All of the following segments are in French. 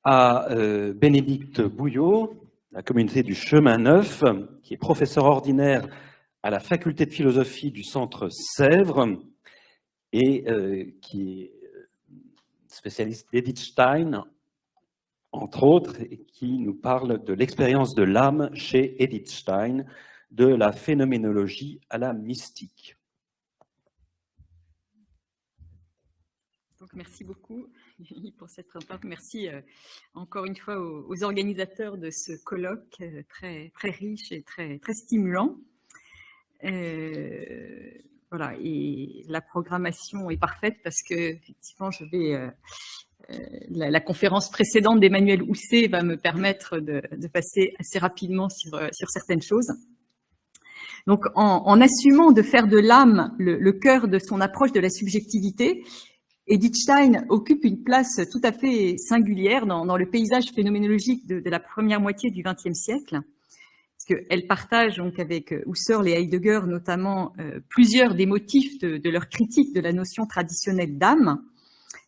à Bénédicte Bouillot, la communauté du Chemin Neuf, qui est professeur ordinaire à la faculté de philosophie du Centre Sèvres et qui est spécialiste d'Edith Stein, entre autres, et qui nous parle de l'expérience de l'âme chez Edith Stein, de la phénoménologie à la mystique. Donc, merci beaucoup pour cette rencontre. Merci encore une fois aux organisateurs de ce colloque très, très riche et très, très stimulant. Voilà, et la programmation est parfaite parce que effectivement, je vais la conférence précédente d'Emmanuel Housset va me permettre de passer assez rapidement sur certaines choses. Donc, en assumant de faire de l'âme le cœur de son approche de la subjectivité, Edith Stein occupe une place tout à fait singulière dans le paysage phénoménologique de la première moitié du XXe siècle, parce qu'elle partage donc avec Husserl et Heidegger notamment plusieurs des motifs de leur critique de la notion traditionnelle d'âme,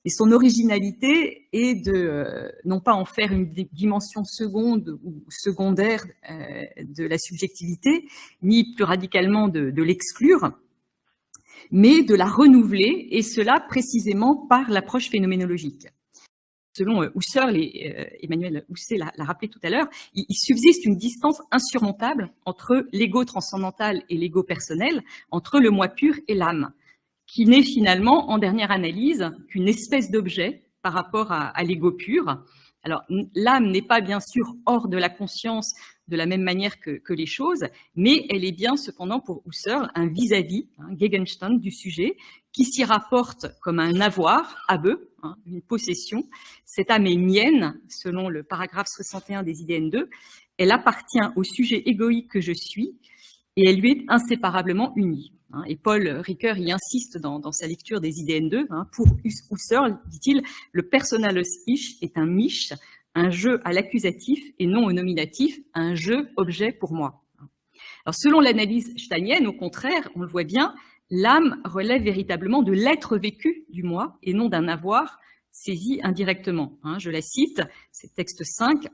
et son originalité est de non pas en faire une dimension seconde ou secondaire de la subjectivité, ni plus radicalement de l'exclure, mais de la renouveler, et cela précisément par l'approche phénoménologique. Selon Husserl, et Emmanuel Housset l'a rappelé tout à l'heure, il subsiste une distance insurmontable entre l'ego transcendantal et l'ego personnel, entre le moi pur et l'âme, qui n'est finalement, en dernière analyse, qu'une espèce d'objet par rapport à l'ego pur. Alors, l'âme n'est pas bien sûr hors de la conscience de la même manière que les choses, mais elle est bien cependant pour Husserl un vis-à-vis, un Gegenstand du sujet, qui s'y rapporte comme un avoir, Habe, une possession. Cette âme est mienne, selon le paragraphe 61 des IDN2, elle appartient au sujet égoïque que je suis, et elle lui est inséparablement unie. Et Paul Ricoeur y insiste dans sa lecture des IDN2. Pour Husserl, dit-il, le personalus ich est un mich, un jeu à l'accusatif et non au nominatif, un jeu objet pour moi. Alors, selon l'analyse steinienne, au contraire, on le voit bien, l'âme relève véritablement de l'être vécu du moi et non d'un avoir saisi indirectement. Je la cite, c'est texte 5.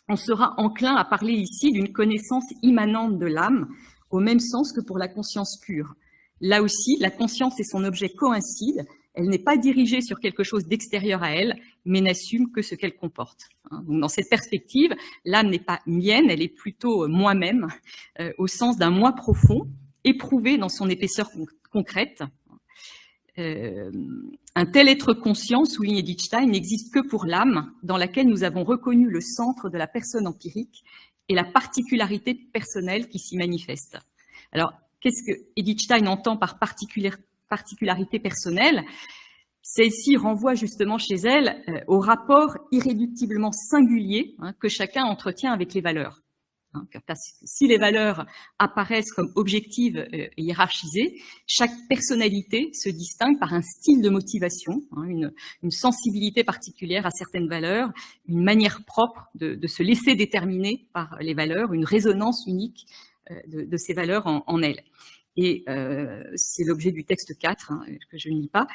On sera enclin à parler ici d'une connaissance immanente de l'âme, au même sens que pour la conscience pure. Là aussi, la conscience et son objet coïncident. Elle n'est pas dirigée sur quelque chose d'extérieur à elle, mais n'assume que ce qu'elle comporte. Donc, dans cette perspective, l'âme n'est pas mienne, elle est plutôt moi-même, au sens d'un moi profond, éprouvé dans son épaisseur concrète. Un tel être conscient, souligne Edith Stein, n'existe que pour l'âme, dans laquelle nous avons reconnu le centre de la personne empirique et la particularité personnelle qui s'y manifeste. Alors, qu'est-ce que Edith Stein entend par particularité personnelle? Celle-ci renvoie justement chez elle au rapport irréductiblement singulier que chacun entretient avec les valeurs. Parce que si les valeurs apparaissent comme objectives et hiérarchisées, chaque personnalité se distingue par un style de motivation, une sensibilité particulière à certaines valeurs, une manière propre de se laisser déterminer par les valeurs, une résonance unique de ces valeurs en elles. Et c'est l'objet du texte 4, que je ne lis pas.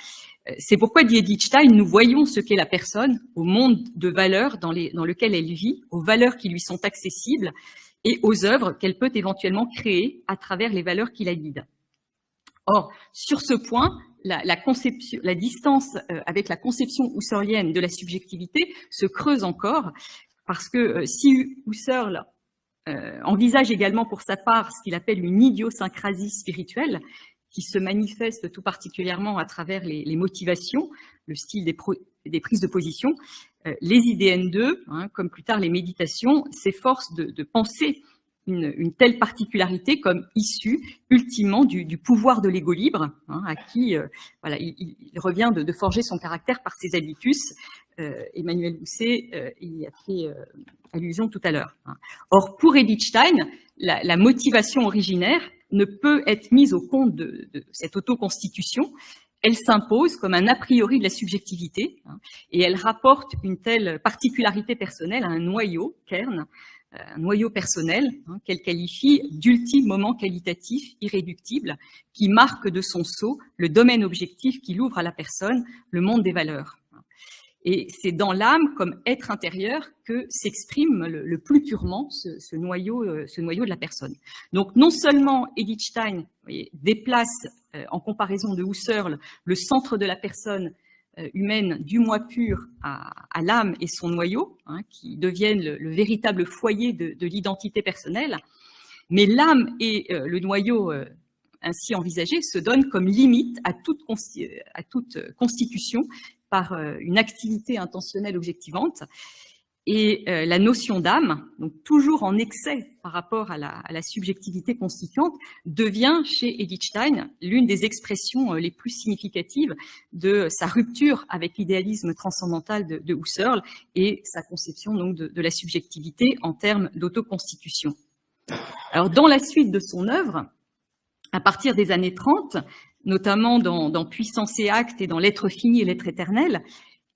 C'est pourquoi, dit Edith Stein, nous voyons ce qu'est la personne au monde de valeurs dans lequel elle vit, aux valeurs qui lui sont accessibles, et aux œuvres qu'elle peut éventuellement créer à travers les valeurs qui la guident. Or, sur ce point, la distance avec la conception husserlienne de la subjectivité se creuse encore, parce que si Husserl envisage également pour sa part ce qu'il appelle une idiosyncrasie spirituelle, qui se manifeste tout particulièrement à travers les motivations, le style des prises de position, les IDN2, comme plus tard les méditations, s'efforcent de penser une telle particularité comme issue ultimement du pouvoir de l'ego libre, à qui voilà, il revient de forger son caractère par ses habitus. Emmanuel Housset y a fait allusion tout à l'heure. Or, pour Edith Stein, la motivation originaire ne peut être mise au compte de cette autoconstitution. Elle s'impose comme un a priori de la subjectivité, et elle rapporte une telle particularité personnelle à un noyau, kern, un noyau personnel, qu'elle qualifie d'ultime moment qualitatif irréductible, qui marque de son sceau le domaine objectif qui l'ouvre à la personne, le monde des valeurs. Et c'est dans l'âme, comme être intérieur, que s'exprime le plus purement ce noyau de la personne. Donc, non seulement Edith Stein déplace, en comparaison de Husserl, le centre de la personne humaine du moi pur à l'âme et son noyau, hein, qui deviennent le véritable foyer de l'identité personnelle, mais l'âme et le noyau ainsi envisagé se donnent comme limite à toute constitution par une activité intentionnelle objectivante. Et la notion d'âme, donc toujours en excès par rapport à la subjectivité constituante, devient chez Edith Stein l'une des expressions les plus significatives de sa rupture avec l'idéalisme transcendantal de Husserl et sa conception donc de la subjectivité en termes d'autoconstitution. Alors, dans la suite de son œuvre, à partir des années 30, notamment dans Puissance et Acte et dans L'être fini et l'être éternel,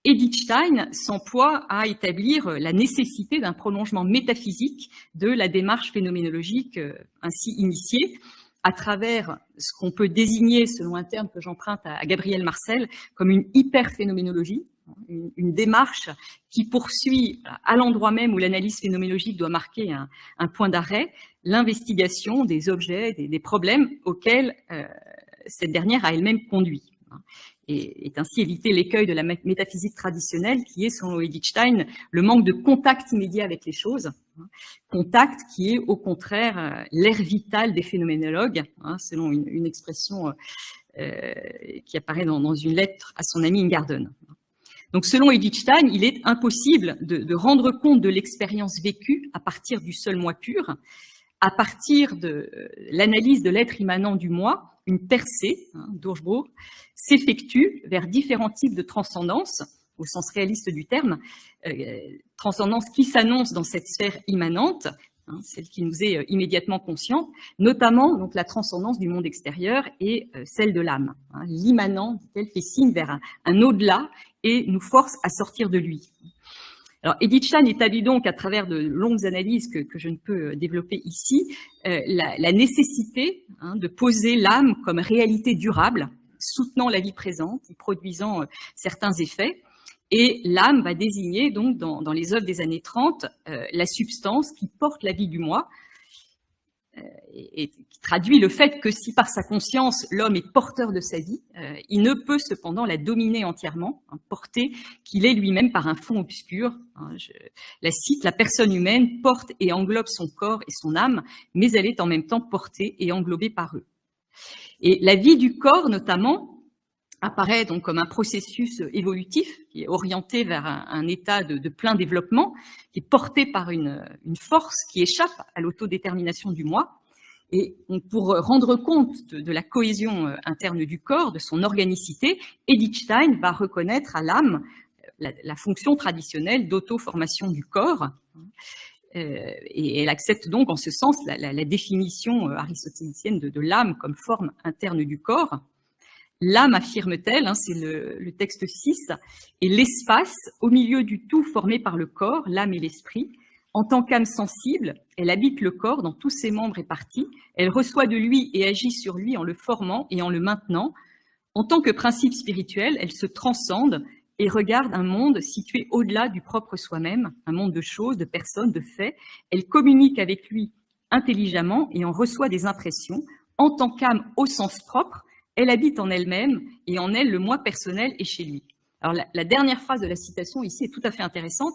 Edith Stein s'emploie à établir la nécessité d'un prolongement métaphysique de la démarche phénoménologique ainsi initiée, à travers ce qu'on peut désigner, selon un terme que j'emprunte à Gabriel Marcel, comme une hyperphénoménologie, une démarche qui poursuit, à l'endroit même où l'analyse phénoménologique doit marquer un point d'arrêt, l'investigation des objets, des problèmes auxquels cette dernière a elle-même conduit. Et est ainsi éviter l'écueil de la métaphysique traditionnelle qui est, selon Edith Stein, le manque de contact immédiat avec les choses, contact qui est au contraire l'air vital des phénoménologues, selon une expression qui apparaît dans une lettre à son ami Ingarden. Donc, selon Edith Stein, il est impossible de rendre compte de l'expérience vécue à partir du seul moi pur, à partir de l'analyse de l'être immanent du moi. Une percée, d'Augsbourg, s'effectue vers différents types de transcendance, au sens réaliste du terme, transcendance qui s'annonce dans cette sphère immanente, celle qui nous est immédiatement consciente, notamment donc, la transcendance du monde extérieur et celle de l'âme. L'immanent, dit-elle, fait signe vers un au-delà et nous force à sortir de lui. Alors, Edith Stein établit donc, à travers de longues analyses que je ne peux développer ici, la nécessité de poser l'âme comme réalité durable, soutenant la vie présente et produisant certains effets. Et l'âme va désigner, donc, dans les œuvres des années 30, la substance qui porte la vie du moi, et qui traduit le fait que si par sa conscience l'homme est porteur de sa vie, il ne peut cependant la dominer entièrement, porter qu'il est lui-même par un fond obscur. Je la cite, la personne humaine porte et englobe son corps et son âme, mais elle est en même temps portée et englobée par eux. Et la vie du corps, notamment, apparaît donc comme un processus évolutif qui est orienté vers un état de plein développement, qui est porté par une force qui échappe à l'autodétermination du moi. Et pour rendre compte de la cohésion interne du corps, de son organicité, Edith Stein va reconnaître à l'âme la fonction traditionnelle d'auto-formation du corps. Et elle accepte donc en ce sens la définition aristotélicienne de l'âme comme forme interne du corps. L'âme, affirme-t-elle, c'est le texte 6, est l'espace au milieu du tout formé par le corps, l'âme et l'esprit. En tant qu'âme sensible, elle habite le corps dans tous ses membres et parties. Elle reçoit de lui et agit sur lui en le formant et en le maintenant. En tant que principe spirituel, elle se transcende et regarde un monde situé au-delà du propre soi-même, un monde de choses, de personnes, de faits. Elle communique avec lui intelligemment et en reçoit des impressions. En tant qu'âme au sens propre, elle habite en elle-même et en elle, le moi personnel est chez lui. Alors, la dernière phrase de la citation ici est tout à fait intéressante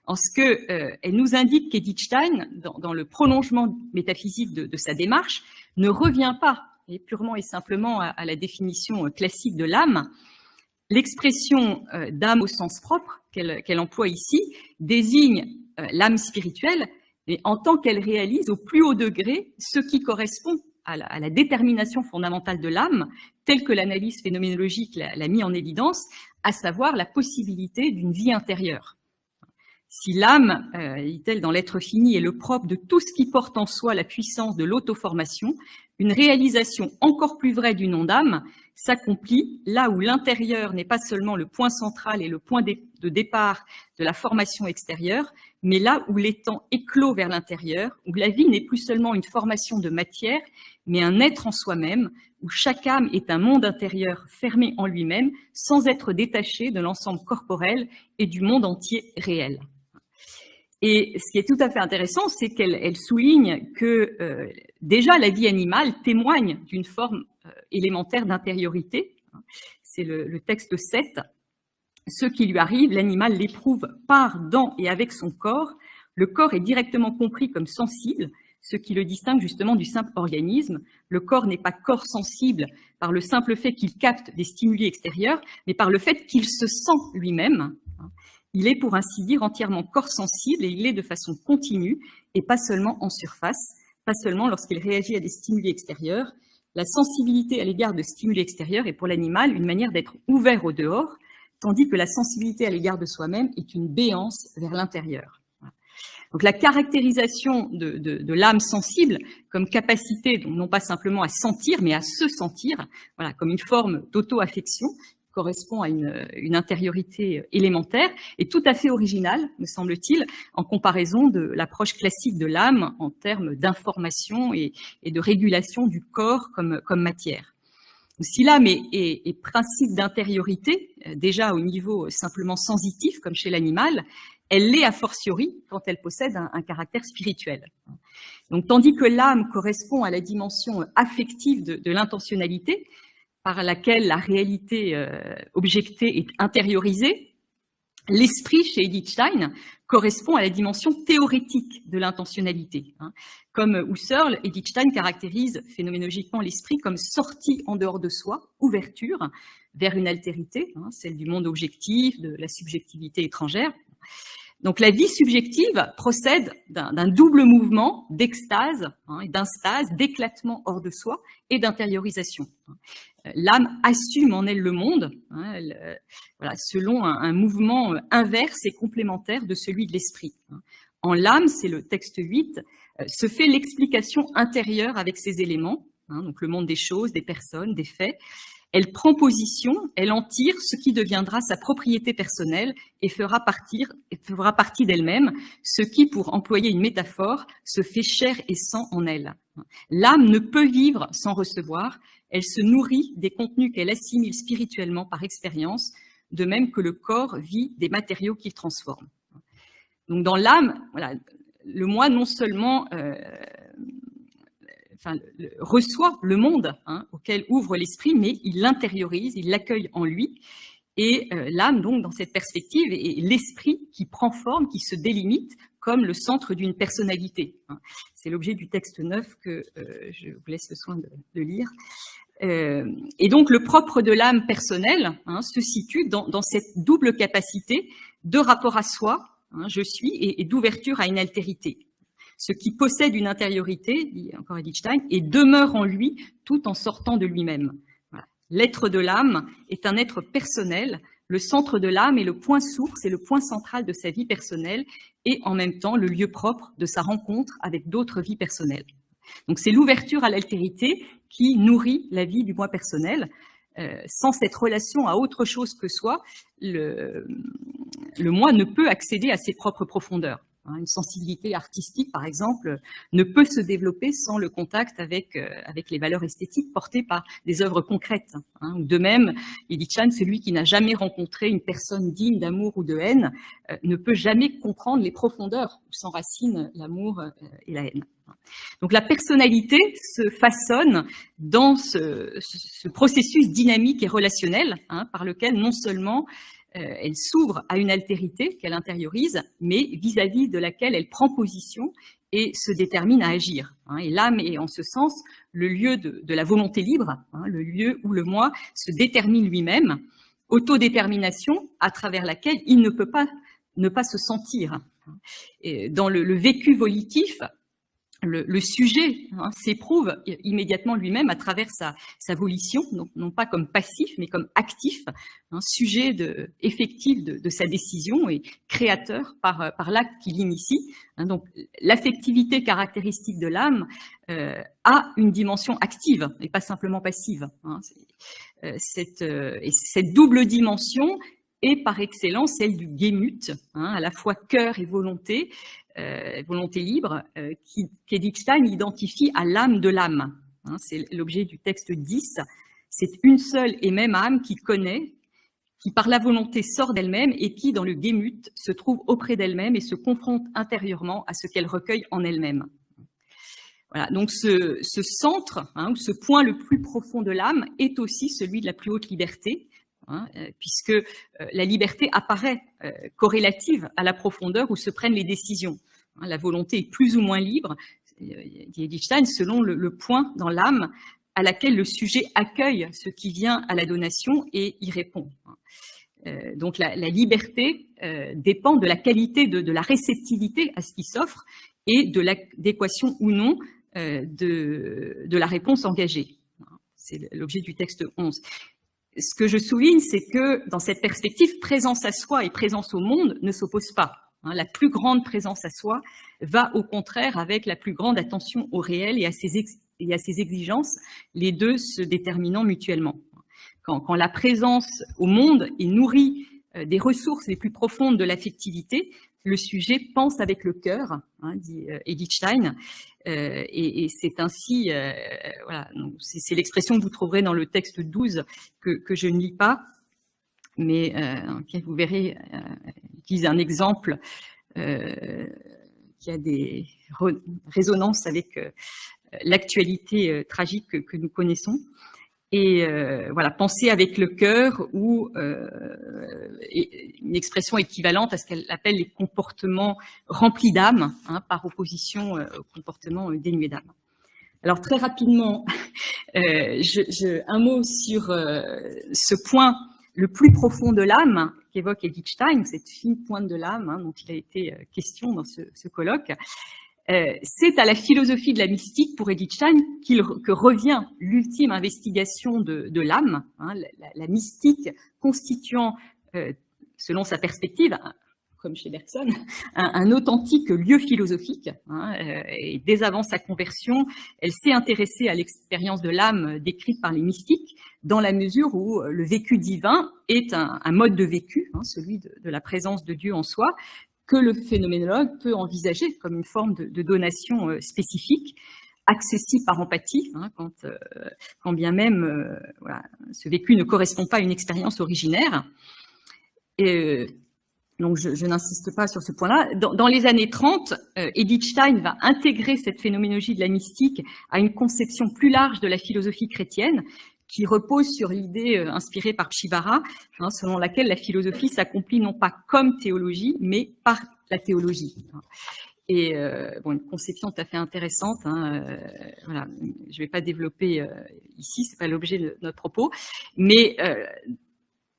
en ce qu'elle nous indique qu'Edith Stein, dans le prolongement métaphysique de sa démarche, ne revient pas purement et simplement à la définition classique de l'âme. L'expression d'âme au sens propre qu'elle emploie ici désigne l'âme spirituelle, mais en tant qu'elle réalise au plus haut degré ce qui correspond à la détermination fondamentale de l'âme, telle que l'analyse phénoménologique l'a mis en évidence, à savoir la possibilité d'une vie intérieure. Si l'âme, dit-elle dans l'être fini, est le propre de tout ce qui porte en soi la puissance de l'auto-formation, une réalisation encore plus vraie du nom d'âme, s'accomplit là où l'intérieur n'est pas seulement le point central et le point de départ de la formation extérieure, mais là où l'étang éclot vers l'intérieur, où la vie n'est plus seulement une formation de matière, mais un être en soi-même, où chaque âme est un monde intérieur fermé en lui-même, sans être détaché de l'ensemble corporel et du monde entier réel. Et ce qui est tout à fait intéressant, c'est qu'elle souligne que déjà la vie animale témoigne d'une forme élémentaire d'intériorité. C'est le texte 7. Ce qui lui arrive, l'animal l'éprouve par, dans et avec son corps. Le corps est directement compris comme sensible, ce qui le distingue justement du simple organisme. Le corps n'est pas corps sensible par le simple fait qu'il capte des stimuli extérieurs, mais par le fait qu'il se sent lui-même. Il est, pour ainsi dire, entièrement corps sensible et il est de façon continue et pas seulement en surface, pas seulement lorsqu'il réagit à des stimuli extérieurs. La sensibilité à l'égard de stimuli extérieurs est pour l'animal une manière d'être ouvert au dehors, tandis que la sensibilité à l'égard de soi-même est une béance vers l'intérieur. Donc la caractérisation de l'âme sensible comme capacité, donc non pas simplement à sentir, mais à se sentir, voilà, comme une forme d'auto-affection, correspond à une intériorité élémentaire, est tout à fait originale, me semble-t-il, en comparaison de l'approche classique de l'âme en termes d'information et de régulation du corps comme matière. Si l'âme est principe d'intériorité, déjà au niveau simplement sensitif, comme chez l'animal, elle l'est a fortiori quand elle possède un caractère spirituel. Donc, tandis que l'âme correspond à la dimension affective de l'intentionnalité, par laquelle la réalité objectée est intériorisée, l'esprit, chez Edith Stein, correspond à la dimension théorétique de l'intentionnalité. Comme Husserl, Edith Stein caractérise phénoménologiquement l'esprit comme sortie en dehors de soi, ouverture vers une altérité, celle du monde objectif, de la subjectivité étrangère. Donc la vie subjective procède d'un double mouvement d'extase, d'instase, d'éclatement hors de soi et d'intériorisation. L'âme assume en elle le monde, voilà, selon un mouvement inverse et complémentaire de celui de l'esprit. En l'âme, c'est le texte 8, se fait l'explication intérieure avec ses éléments, donc le monde des choses, des personnes, des faits. Elle prend position, elle en tire ce qui deviendra sa propriété personnelle et fera partie d'elle-même, ce qui, pour employer une métaphore, se fait chair et sang en elle. L'âme ne peut vivre sans recevoir, elle se nourrit des contenus qu'elle assimile spirituellement par expérience, de même que le corps vit des matériaux qu'il transforme. Donc dans l'âme, voilà, le moi non seulement reçoit le monde auquel ouvre l'esprit, mais il l'intériorise, il l'accueille en lui. Et l'âme, donc, dans cette perspective, est l'esprit qui prend forme, qui se délimite comme le centre d'une personnalité. C'est l'objet du texte 9 que je vous laisse le soin de lire. Et donc, le propre de l'âme personnelle se situe dans cette double capacité de rapport à soi, je suis, et d'ouverture à une altérité. Ce qui possède une intériorité, dit encore Edith Stein, et demeure en lui tout en sortant de lui-même. Voilà. L'être de l'âme est un être personnel, le centre de l'âme est le point source et le point central de sa vie personnelle et en même temps le lieu propre de sa rencontre avec d'autres vies personnelles. Donc c'est l'ouverture à l'altérité qui nourrit la vie du moi personnel. Sans cette relation à autre chose que soi, le moi ne peut accéder à ses propres profondeurs. Une sensibilité artistique, par exemple, ne peut se développer sans le contact avec les valeurs esthétiques portées par des œuvres concrètes. De même, Edith Stein, celui qui n'a jamais rencontré une personne digne d'amour ou de haine, ne peut jamais comprendre les profondeurs où s'enracinent l'amour et la haine. Donc la personnalité se façonne dans ce processus dynamique et relationnel par lequel non seulement elle s'ouvre à une altérité qu'elle intériorise, mais vis-à-vis de laquelle elle prend position et se détermine à agir. Et l'âme est en ce sens le lieu de la volonté libre, le lieu où le moi se détermine lui-même, autodétermination à travers laquelle il ne peut pas ne pas se sentir. Et dans le vécu volitif, le sujet s'éprouve immédiatement lui-même à travers sa volition, donc non pas comme passif, mais comme actif, sujet effectif de sa décision et créateur par l'acte qui l'initie. Donc l'affectivité caractéristique de l'âme a une dimension active et pas simplement passive. Cette double dimension est par excellence celle du Gemüt, à la fois cœur et volonté libre, qu'Edith Stein identifie à l'âme de l'âme. C'est l'objet du texte 10. C'est une seule et même âme qui connaît, qui par la volonté sort d'elle-même et qui, dans le Gemüt, se trouve auprès d'elle-même et se confronte intérieurement à ce qu'elle recueille en elle-même. Voilà, donc ce centre, ou ce point le plus profond de l'âme est aussi celui de la plus haute liberté, puisque la liberté apparaît corrélative à la profondeur où se prennent les décisions. La volonté est plus ou moins libre, dit Edith Stein, selon le point dans l'âme à laquelle le sujet accueille ce qui vient à la donation et y répond. Donc la liberté dépend de la qualité de la réceptivité à ce qui s'offre et de l'adéquation ou non de la réponse engagée. C'est l'objet du texte 11. Ce que je souligne, c'est que dans cette perspective, présence à soi et présence au monde ne s'opposent pas. La plus grande présence à soi va au contraire avec la plus grande attention au réel et à ses exigences, les deux se déterminant mutuellement. Quand la présence au monde est nourrie des ressources les plus profondes de l'affectivité, le sujet pense avec le cœur, dit Edith Stein, et c'est ainsi, voilà, c'est l'expression que vous trouverez dans le texte 12 que je ne lis pas, mais vous verrez, utilise un exemple qui a des résonances avec l'actualité tragique que nous connaissons. Et voilà, penser avec le cœur ou une expression équivalente à ce qu'elle appelle les comportements remplis d'âme, par opposition aux comportements dénués d'âme. Alors très rapidement, un mot sur ce point le plus profond de l'âme qu'évoque Edith Stein, cette fine pointe de l'âme dont il a été question dans ce colloque. C'est à la philosophie de la mystique pour Edith Stein que revient l'ultime investigation de l'âme, la mystique constituant, selon sa perspective, comme chez Bergson, un authentique lieu philosophique. Et dès avant sa conversion, elle s'est intéressée à l'expérience de l'âme décrite par les mystiques, dans la mesure où le vécu divin est un mode de vécu, celui de la présence de Dieu en soi, que le phénoménologue peut envisager comme une forme de donation spécifique, accessible par empathie, quand bien même voilà, ce vécu ne correspond pas à une expérience originaire. Et, donc je n'insiste pas sur ce point-là. Dans les années 30, Edith Stein va intégrer cette phénoménologie de la mystique à une conception plus large de la philosophie chrétienne, qui repose sur l'idée inspirée par Pchibara, selon laquelle la philosophie s'accomplit non pas comme théologie, mais par la théologie. Et bon, une conception tout à fait intéressante. Voilà, je ne vais pas développer ici, c'est pas l'objet de notre propos, mais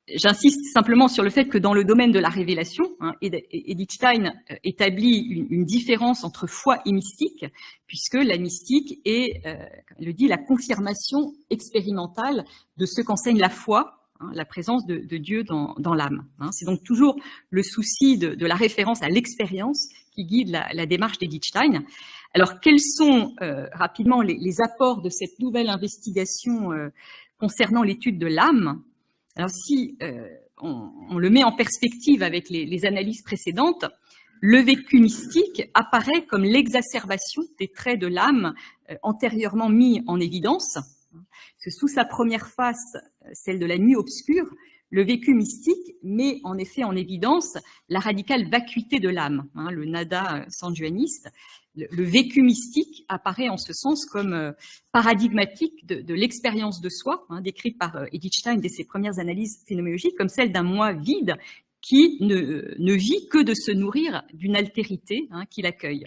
j'insiste simplement sur le fait que dans le domaine de la révélation, Edith Stein établit une différence entre foi et mystique, puisque la mystique est, comme elle le dit, la confirmation expérimentale de ce qu'enseigne la foi, la présence de Dieu dans l'âme. C'est donc toujours le souci de la référence à l'expérience qui guide la démarche d'Edith Stein. Alors, quels sont rapidement les apports de cette nouvelle investigation concernant l'étude de l'âme ? Alors, si on le met en perspective avec les analyses précédentes, le vécu mystique apparaît comme l'exacerbation des traits de l'âme antérieurement mis en évidence. Sous sa première face, celle de la nuit obscure, le vécu mystique met en effet en évidence la radicale vacuité de l'âme, le nada sanjuaniste. Le vécu mystique apparaît en ce sens comme paradigmatique de l'expérience de soi, décrite par Edith Stein dès ses premières analyses phénoménologiques, comme celle d'un moi vide qui ne vit que de se nourrir d'une altérité qui l'accueille.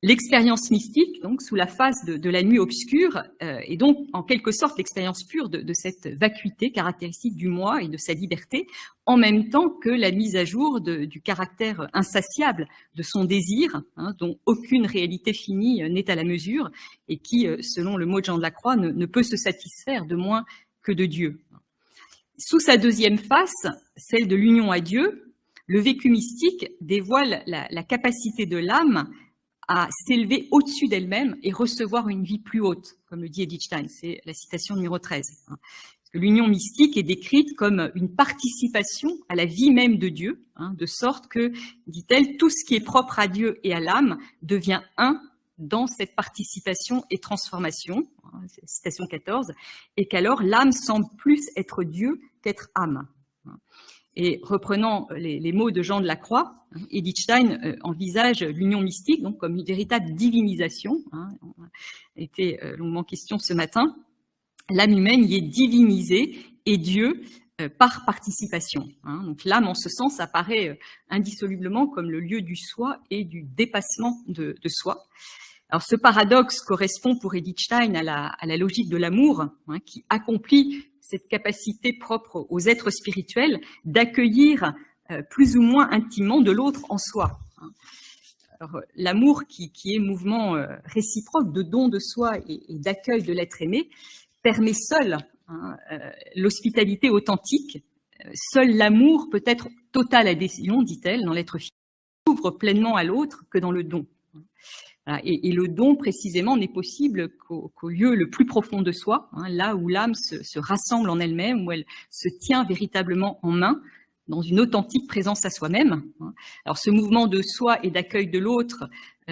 L'expérience mystique, donc sous la face de la nuit obscure, est donc en quelque sorte l'expérience pure de cette vacuité caractéristique du moi et de sa liberté, en même temps que la mise à jour du caractère insatiable de son désir, hein, dont aucune réalité finie n'est à la mesure, et qui, selon le mot de Jean de la Croix, ne peut se satisfaire de moins que de Dieu. Sous sa deuxième face, celle de l'union à Dieu, le vécu mystique dévoile la capacité de l'âme à s'élever au-dessus d'elle-même et recevoir une vie plus haute, comme le dit Edith Stein, c'est la citation numéro 13. L'union mystique est décrite comme une participation à la vie même de Dieu, de sorte que, dit-elle, tout ce qui est propre à Dieu et à l'âme devient un dans cette participation et transformation, citation 14, et qu'alors l'âme semble plus être Dieu qu'être âme. Et reprenant les mots de Jean de la Croix, Edith Stein envisage l'union mystique donc comme une véritable divinisation. On a été longuement question ce matin. L'âme humaine y est divinisée et Dieu par participation. Donc l'âme, en ce sens, apparaît indissolublement comme le lieu du soi et du dépassement de soi. Alors ce paradoxe correspond pour Edith Stein à la logique de l'amour, qui accomplit cette capacité propre aux êtres spirituels d'accueillir plus ou moins intimement de l'autre en soi. Alors, l'amour qui est mouvement réciproque de don de soi et d'accueil de l'être aimé permet seul l'hospitalité authentique. Seul l'amour peut être totale adhésion, dit-elle, dans l'être physique, qui s'ouvre pleinement à l'autre que dans le don. Et le don, précisément, n'est possible qu'au lieu le plus profond de soi, là où l'âme se rassemble en elle-même, où elle se tient véritablement en main, dans une authentique présence à soi-même. Alors, ce mouvement de soi et d'accueil de l'autre,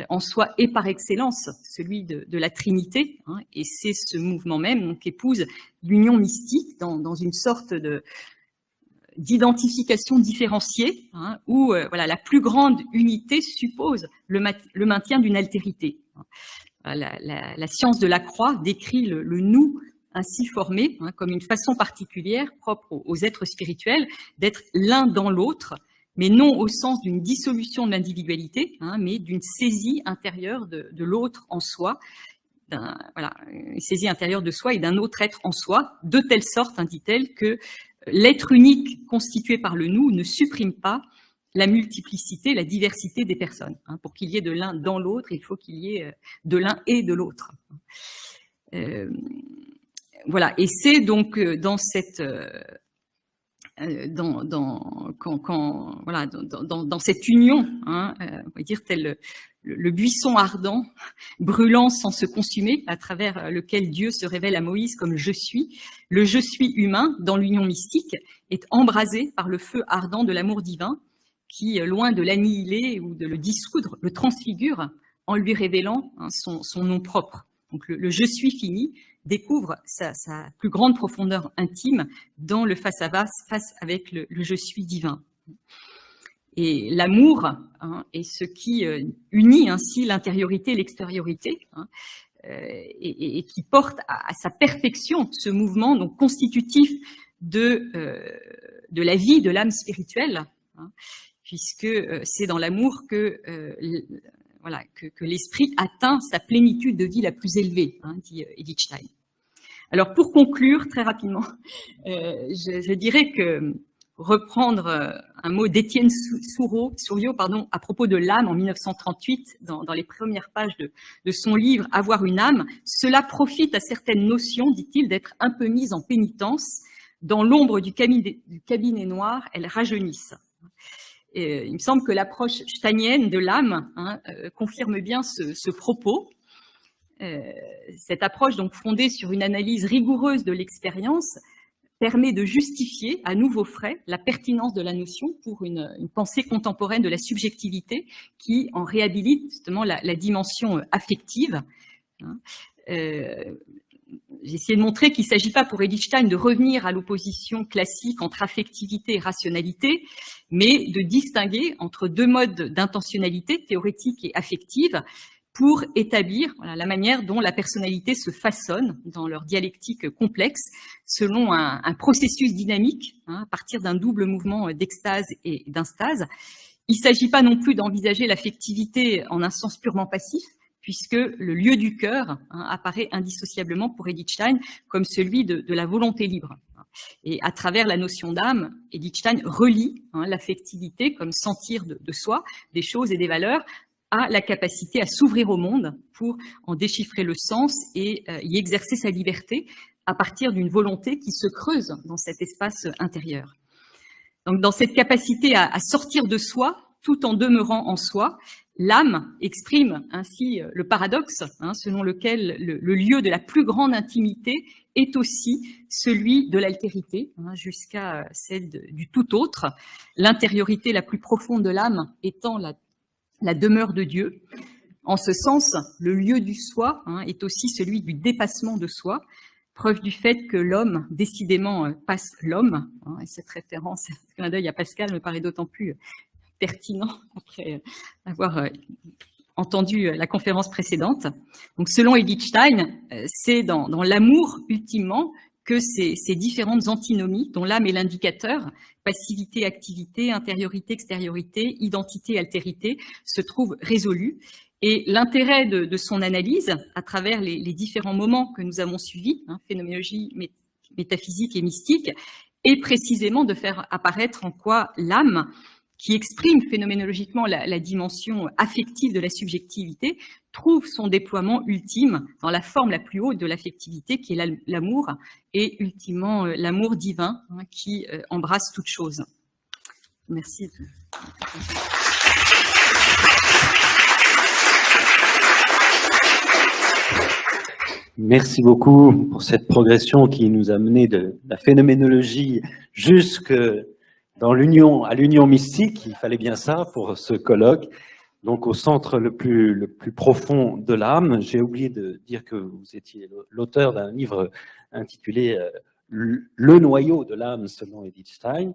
en soi, est par excellence celui de la Trinité, et c'est ce mouvement même qu'épouse l'union mystique dans une sorte d'identification différenciée, où voilà, la plus grande unité suppose le maintien d'une altérité. La science de la croix décrit le nous ainsi formé comme une façon particulière propre aux êtres spirituels d'être l'un dans l'autre, mais non au sens d'une dissolution de l'individualité, mais d'une saisie intérieure de l'autre en soi, voilà, une saisie intérieure de soi et d'un autre être en soi, de telle sorte, dit-elle, que l'être unique constitué par le nous ne supprime pas la multiplicité, la diversité des personnes. Pour qu'il y ait de l'un dans l'autre, il faut qu'il y ait de l'un et de l'autre. Voilà, et c'est donc dans cette dans cette union, on va dire tel le buisson ardent, brûlant sans se consumer, à travers lequel Dieu se révèle à Moïse comme je suis. Le je suis humain, dans l'union mystique, est embrasé par le feu ardent de l'amour divin, qui, loin de l'annihiler ou de le dissoudre, le transfigure en lui révélant son nom propre. Donc le je suis fini découvre sa plus grande profondeur intime dans le face-à-face avec le je suis divin. Et l'amour est ce qui unit ainsi l'intériorité et l'extériorité, et qui porte à sa perfection ce mouvement donc constitutif de la vie de l'âme spirituelle, puisque c'est dans l'amour que l'esprit atteint sa plénitude de vie la plus élevée, dit Edith Stein. Alors pour conclure très rapidement, je dirais que reprendre un mot d'Étienne Souriau à propos de l'âme en 1938, dans les premières pages de son livre « Avoir une âme », cela profite à certaines notions, dit-il, d'être un peu mise en pénitence. Dans l'ombre du cabinet noir, elles rajeunissent. Et il me semble que l'approche steinienne de l'âme confirme bien ce propos. Cette approche, donc fondée sur une analyse rigoureuse de l'expérience, permet de justifier à nouveau frais la pertinence de la notion pour une pensée contemporaine de la subjectivité qui en réhabilite justement la dimension affective. J'ai essayé de montrer qu'il ne s'agit pas pour Edith Stein de revenir à l'opposition classique entre affectivité et rationalité, mais de distinguer entre deux modes d'intentionnalité théorétique et affective pour établir la manière dont la personnalité se façonne dans leur dialectique complexe selon un processus dynamique à partir d'un double mouvement d'extase et d'instase. Il ne s'agit pas non plus d'envisager l'affectivité en un sens purement passif, puisque le lieu du cœur apparaît indissociablement pour Edith Stein comme celui de la volonté libre. Et à travers la notion d'âme, Edith Stein relie l'affectivité comme sentir de soi, des choses et des valeurs, à la capacité à s'ouvrir au monde pour en déchiffrer le sens et y exercer sa liberté à partir d'une volonté qui se creuse dans cet espace intérieur. Donc, dans cette capacité à sortir de soi, tout en demeurant en soi, l'âme exprime ainsi le paradoxe, selon lequel le lieu de la plus grande intimité est aussi celui de l'altérité, jusqu'à celle du tout autre, l'intériorité la plus profonde de l'âme étant la demeure de Dieu. En ce sens, le lieu du soi est aussi celui du dépassement de soi, preuve du fait que l'homme, décidément, passe l'homme. Et cette référence, ce clin d'œil à Pascal me paraît d'autant plus pertinent après avoir entendu la conférence précédente. Donc, selon Edith Stein, c'est dans l'amour, ultimement, que ces différentes antinomies, dont l'âme est l'indicateur, passivité, activité, intériorité, extériorité, identité, altérité, se trouvent résolues. Et l'intérêt de son analyse, à travers les différents moments que nous avons suivis, phénoménologie, métaphysique et mystique, est précisément de faire apparaître en quoi l'âme, qui exprime phénoménologiquement la dimension affective de la subjectivité, trouve son déploiement ultime dans la forme la plus haute de l'affectivité, qui est l'amour, et ultimement l'amour divin qui embrasse toute chose. Merci. Merci beaucoup pour cette progression qui nous a mené de la phénoménologie jusque à l'union mystique. Il fallait bien ça pour ce colloque. Donc au centre le plus profond de l'âme. J'ai oublié de dire que vous étiez l'auteur d'un livre intitulé Le noyau de l'âme selon Edith Stein.